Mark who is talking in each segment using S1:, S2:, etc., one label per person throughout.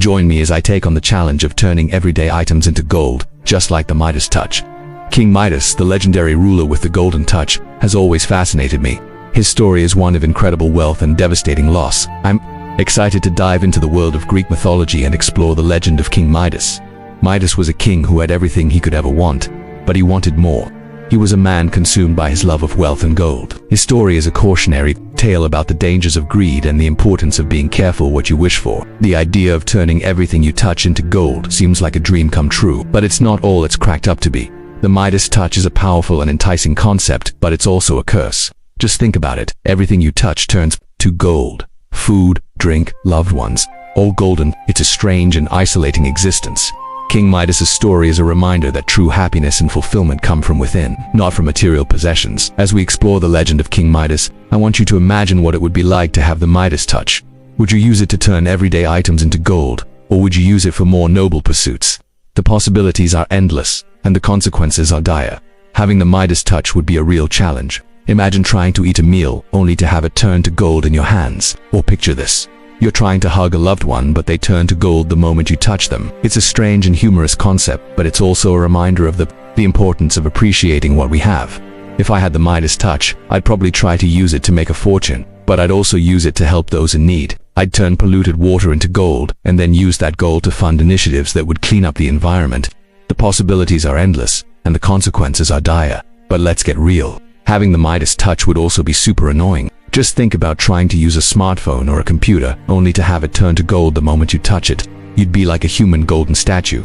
S1: Join me as I take on the challenge of turning everyday items into gold, just like the Midas Touch. King Midas, the legendary ruler with the golden touch, has always fascinated me. His story is one of incredible wealth and devastating loss. I'm excited to dive into the world of Greek mythology and explore the legend of King Midas. Midas was a king who had everything he could ever want, but he wanted more. He was a man consumed by his love of wealth and gold. His story is a cautionary tale about the dangers of greed and the importance of being careful what you wish for. The idea of turning everything you touch into gold seems like a dream come true, but it's not all it's cracked up to be. The Midas touch is a powerful and enticing concept, but it's also a curse. Just think about it. Everything you touch turns to gold. Food, drink, loved ones, all golden. It's a strange and isolating existence. King Midas' story is a reminder that true happiness and fulfillment come from within, not from material possessions. As we explore the legend of King Midas, I want you to imagine what it would be like to have the Midas touch. Would you use it to turn everyday items into gold, or would you use it for more noble pursuits? The possibilities are endless, and the consequences are dire. Having the Midas touch would be a real challenge. Imagine trying to eat a meal only to have it turn to gold in your hands. Or picture this. You're trying to hug a loved one, but they turn to gold the moment you touch them. It's a strange and humorous concept, but it's also a reminder of the importance of appreciating what we have. If I had the Midas touch, I'd probably try to use it to make a fortune, but I'd also use it to help those in need. I'd turn polluted water into gold, and then use that gold to fund initiatives that would clean up the environment. The possibilities are endless, and the consequences are dire. But let's get real. Having the Midas touch would also be super annoying. Just think about trying to use a smartphone or a computer, only to have it turn to gold the moment you touch it. You'd be like a human golden statue,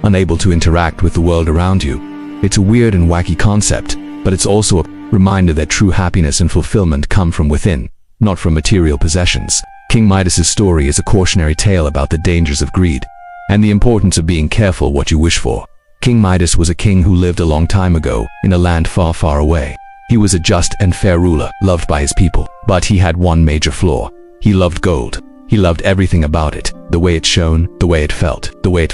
S1: unable to interact with the world around you. It's a weird and wacky concept, but it's also a reminder that true happiness and fulfillment come from within, not from material possessions. King Midas' story is a cautionary tale about the dangers of greed, and the importance of being careful what you wish for. King Midas was a king who lived a long time ago, in a land far, far away. He was a just and fair ruler, loved by his people. But he had one major flaw. He loved gold. He loved everything about it. The way it shone, the way it felt, the way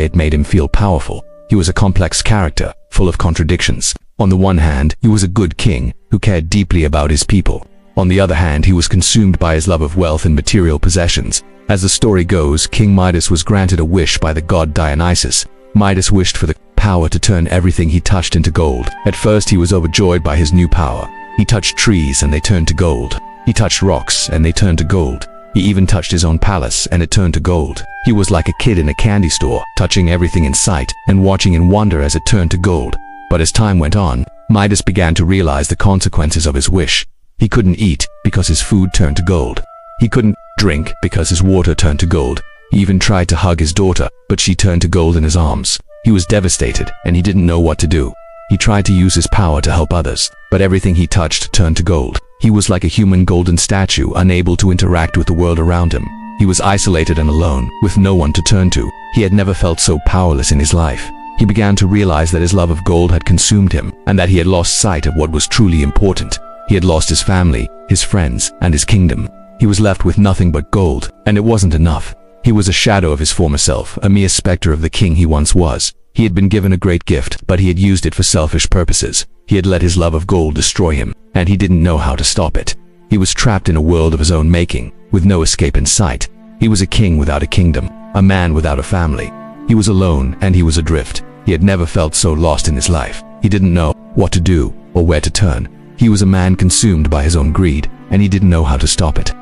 S1: it made him feel powerful. He was a complex character, full of contradictions. On the one hand, he was a good king, who cared deeply about his people. On the other hand, he was consumed by his love of wealth and material possessions. As the story goes, King Midas was granted a wish by the god Dionysus. Midas wished for the power to turn everything he touched into gold. At first, he was overjoyed by his new power. He touched trees and they turned to gold. He touched rocks and they turned to gold. He even touched his own palace and it turned to gold. He was like a kid in a candy store, touching everything in sight and watching in wonder as it turned to gold. But as time went on, Midas began to realize the consequences of his wish. He couldn't eat because his food turned to gold. He couldn't drink because his water turned to gold. He even tried to hug his daughter, but she turned to gold in his arms. He was devastated and he didn't know what to do. He tried to use his power to help others, but everything he touched turned to gold. He was like a human golden statue, unable to interact with the world around him. He was isolated and alone, with no one to turn to. He had never felt so powerless in his life. He began to realize that his love of gold had consumed him, and that he had lost sight of what was truly important. He had lost his family, his friends, and his kingdom. He was left with nothing but gold, and it wasn't enough. He was a shadow of his former self, a mere specter of the king he once was. He had been given a great gift, but he had used it for selfish purposes. He had let his love of gold destroy him, and he didn't know how to stop it. He was trapped in a world of his own making, with no escape in sight. He was a king without a kingdom, a man without a family. He was alone, and he was adrift. He had never felt so lost in his life. He didn't know what to do or where to turn. He was a man consumed by his own greed, and he didn't know how to stop it.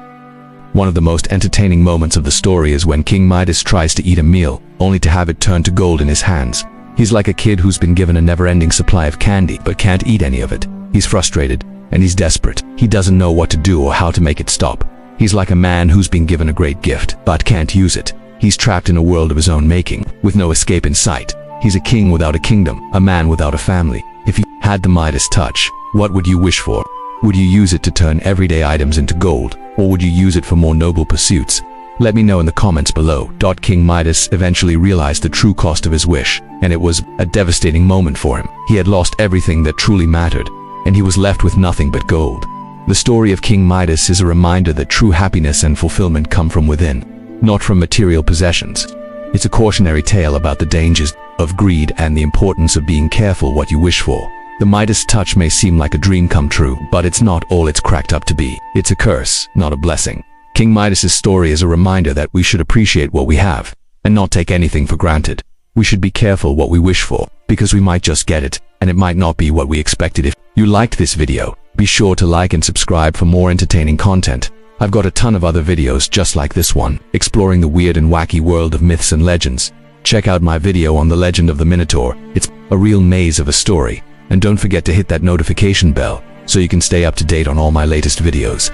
S1: One of the most entertaining moments of the story is when King Midas tries to eat a meal, only to have it turn to gold in his hands. He's like a kid who's been given a never-ending supply of candy, but can't eat any of it. He's frustrated, and he's desperate. He doesn't know what to do or how to make it stop. He's like a man who's been given a great gift, but can't use it. He's trapped in a world of his own making, with no escape in sight. He's a king without a kingdom, a man without a family. If you had the Midas touch, what would you wish for? Would you use it to turn everyday items into gold, or would you use it for more noble pursuits? Let me know in the comments below. King Midas eventually realized the true cost of his wish, and it was a devastating moment for him. He had lost everything that truly mattered, and he was left with nothing but gold. The story of King Midas is a reminder that true happiness and fulfillment come from within, not from material possessions. It's a cautionary tale about the dangers of greed and the importance of being careful what you wish for. The Midas touch may seem like a dream come true, but it's not all it's cracked up to be. It's a curse, not a blessing. King Midas' story is a reminder that we should appreciate what we have, and not take anything for granted. We should be careful what we wish for, because we might just get it, and it might not be what we expected. If you liked this video, be sure to like and subscribe for more entertaining content. I've got a ton of other videos just like this one, exploring the weird and wacky world of myths and legends. Check out my video on the legend of the Minotaur. It's a real maze of a story. And don't forget to hit that notification bell so you can stay up to date on all my latest videos.